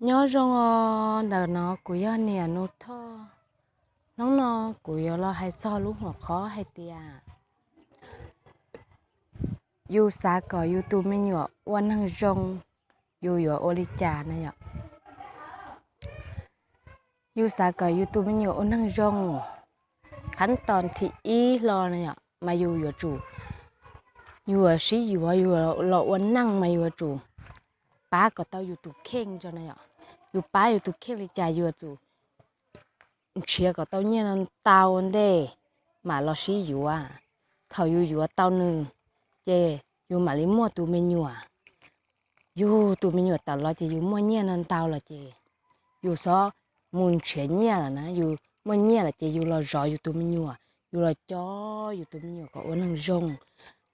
nhớ rong đợt nó của yo nè nốt thơ nó của yo lo hay so lúc hoặc khó hay tia yu sa có yu tu mới nhọ quan năng rong yu yo oli trà này ạ yu sa có yu tu mới nhọ quan năng rongขั้นตอนที่อีรอเนี่ยมาอยู่จู่อยู่สิอยู่รอวันนั่งมาอยู่จู่ป้าก็ต้องอยู่ตุกเข่งจนเนี่ยอยู่ป้าอยู่ตุกเข่งเลยจ่ายอยู่จู่เชียก็ต้องเนี่ยนั่นเตาอันเด้มาเราสิอยู่เขาอยู่เตาหนึ่งเจอยู่มาลิมัวตูเมญัวอยู่ตูเมญัวเตาเราจะอยู่มัวเนี่ยนั่นเตาละเจอยู่ซอมุนเฉียเนี่ยละนะอยู่มัวเนี่ยละเจอยู่รอรออยู่ตูเมญัวอยู่รอจ้ออยู่ตูเมญัวก็อ้วนนั่งรง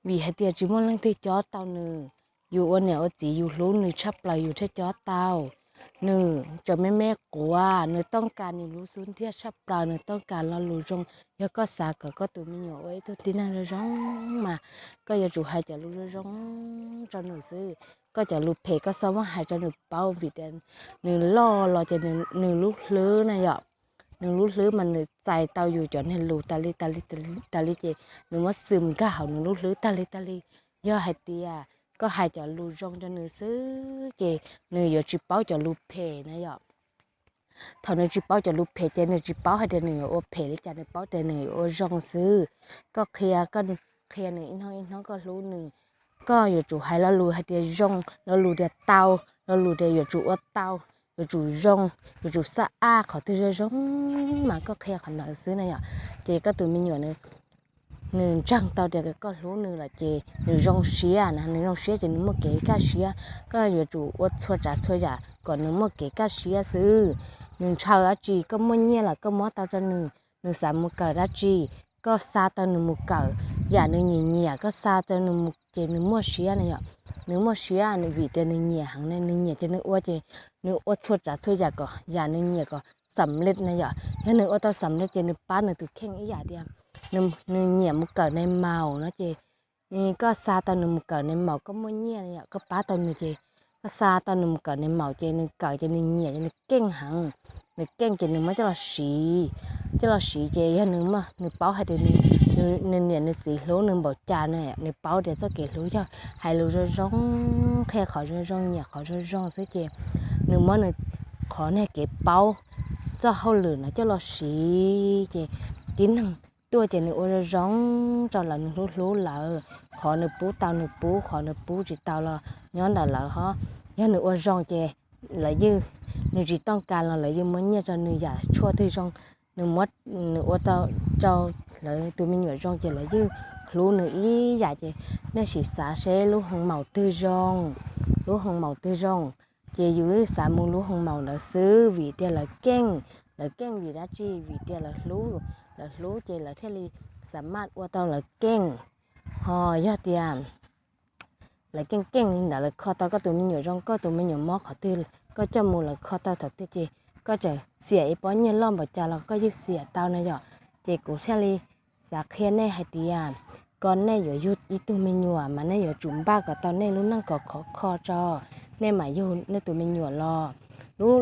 vì hai tia chỉ muốn lăng thi chó tao nèอยู่อ้วนเนี่ยchỉอยู่รู้หนึ่งชับปลายอยู่ที่จอเตาหนึ่งจะแม่กลัวหนึ่งต้องการอยู่รู้ซุนที่ชับปลายหนึ่งต้องการเรารู้จงแล้วก็สาก็ตัวไม่หน่วยไว้ตัวที่นั่นร้องมาก็อย่าจู่ให้จะรู้ร้องจะหนึ่งซื้อก็จะรู้เพก็ซ้อมว่าให้จะหนึ่งเป้าวิดเดนหนึ่งล่อเราจะหนึ่งรู้ลื้อนะหยอกหนึ่งรู้ลื้อมันหนึ่งใจเตาอยู่จนเห็นรู้ตาลิเจหนึ่งว่าซึมก็เขาหนึ่งรู้ลื้อตาลิย่อให้เตียก็ให้จะรู้จงจะหนึ่งซื้อเจหนึ่งอยู่จีเป้าจะรู้เพนะหยอกเท่าหนึ่งจีเป้าจะรู้เพเจหนึ่งจีเป้าให้เดหนึ่งโอเพได้จะหนึ่งเป้าเดหนึ่งโอจงซื้อก็เคลียร์หนึ่งอีน้องก็รู้หนึ่งก็อยู่จู่ให้เรารู้ให้เดียจงเรารู้เดียเตาเรารู้เดียอยู่จู่เตาอยู่จู่จงอยู่จู่สะอาขอที่จงมาก็เคลียร์ขนาดซื้อนะหยอกเจก็ตัวมีอยู่หนึ่งจังเตาเดียวก็รู้หนึ่งละเจหนึ่งรองเสียนะหนึ่งรองเสียจะหนึ่งมื่อเก๋ก้าเสียก็อยู่จู่วัดชัวจ่าก่อนหนึ่งมื่อเก๋ก้าเสียซื้อหนึ่งชาวราจีก็มื่อเนี่ยละก็มอเตาจะหนึ่งสามมุกเกราจีก็ซาเตาหนึ่งมุกเกออย่าหนึ่งเนี่ยก็ซาเตาหนึ่งมุกเจหนึ่งมื่อเสียเนี่ยหนึ่งมื่อเสียหนึ่งวีเตหนึ่งเนี่ยหังหนึ่งเนี่ยจะหนึ่งว่าเจหนึ่งวัดชัวจ่าก็อย่าหนึ่งเนี่ยก็สำเร็จนะอย่าแล้วหนึ่งว่าเตาสำเร็จเจหนึ่งป้าหนึ่งตุกเข่งอีอย่าเดียวหนึ่งเนี่ยมุกเกิดในเมานะเจนี่ก็ซาตอนหนึ่งมุกเกิดในเมาก็มั่วเนี่ยเนี่ยก็ป้าตอนหนึ่งเจก็ซาตอนหนึ่งมุกเกิดในเมาเจหนึ่งเกิดเจหนึ่งเนี่ยเจหนึ่งเก่งหังหนึ่งเก่งเจหนึ่งไม่จะรอสีเจยันหนึ่งมาหนึ่งเป้าให้เดี๋ยวหนึ่งเนี่ยหนึ่งสีรู้หนึ่งบอกจานเนี่ยหนึ่งเป้าเดี๋ยวจะเก็บรู้choให้รู้จะร้องแค่ขอจะร้องเนี่ยขอจะร้องซิเจหนึ่งมาหนึ่งขอเนี่ยเก็บเป้าจะเข้าหลือนะจะรอสีเจtín năng tôi chỉ nữ ô rong cho là nữ lú lợ khó nữ bú khó nữ bú chỉ tao là nhón là lợ ho nhớ nữ ô rong chè là dư nữ chỉต้องการlà dư mới nhớ cho nữ giả chua tư rong nữ mất nữ ô tao cho là tụi mình nhớ rong chè là dư lú nữ ý giả chè nó chỉ xả xe lú hồng màu tư rong chè dưới xả mua lú hồng màu là xứ vì đây là keng vì đã chi vì đây là lúเจlà thế li สามารถว่าตอนละเก่งฮอยอดเตียมละเก่งนี่นะละข้อตอก็ตัวมันอยู่ร่องก็ตัวมันอยู่มอขอตื้อก็จะมูละข้อตอถัดเจก็จะเสียไอ้ป้อนเนี่ยล้อมบ่จ่าเราก็ยึดเสียเตานะยอเจกูเทลีสักเคียนในให้เตียมก่อนในอยู่ยุดอีตัวมันอยู่มันในอยู่จุ่มบ้าก็ตอนในรู้นั่งก็ขอคอจอในหมายอยู่ในตัวมันอยู่รอ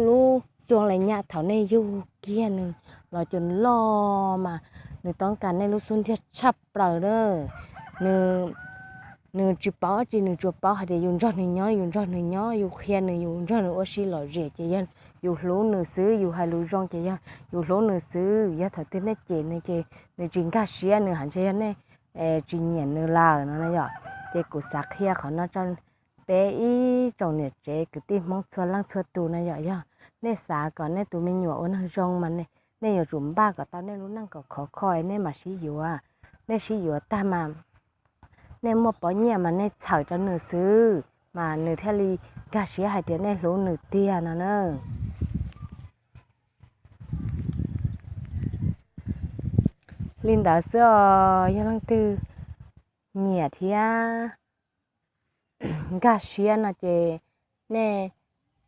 รู้ช่วงไรเนี่ยแถวในอยู่เกี้ยนึงเราจนล่อมาหนึ่งต้องการในรู้สุนที่ชับเปล่าเด้อหนึ่งจีป้อจีหนึ่งจูป้อให้เดี๋ยวยุ่งรอดหนึ่งย้อยอยู่เคียนหนึ่งยุ่งรอดหนึ่งว่าชีหล่อเจี๋ยเจียนอยู่รู้หนึ่งซื้ออยู่ให้รู้ร้องเจียนอยู่รู้หนึ่งซื้อยาถัดเต้นในเจหนึ่งจิงก้าเชียหนึ่งหันเชียนในจิงเหยียนหนึ่งลาเนาะนะยอเจกุสักเฮียเขาน่าจะเตะอีตรงเนี่ยเจกุตีมองชวนลังชวนตูนะยในสาก่อนในตัวมีหยวกนั่งร้องมันในอยู่จุ่มบ้าก็ตอนในรู้นั่งก็ขอคอยในมาชี้อยู่ในชี้อยู่ตามาในมัวปอเนี่ยมันในเฉาจะหนึ่งซื้อมาหนึ่งเทลีกาเสียหายเดียวในรู้หนึ่งเตี้ยนะเนอะลินดาเสื้อยังลังตือเนี่ยเทียกาเสียนะเจใน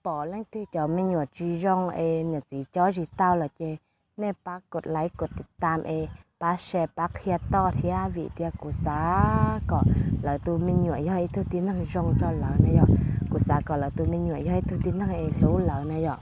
bỏ lên thì cho mình nhớ chỉ rong nhớ chỉ cho chỉ tao là chê nên bácกดไลค์กดติดตามbác share bác shareต่อที่vị địa của xã có là tụi mình nhớ hay thứ tiếng năng rong cho lỡ này rồi กูสาก่อนละตัวไม่หน่วยให้ตัวตินั่งเองรู้แล้วนะหยอก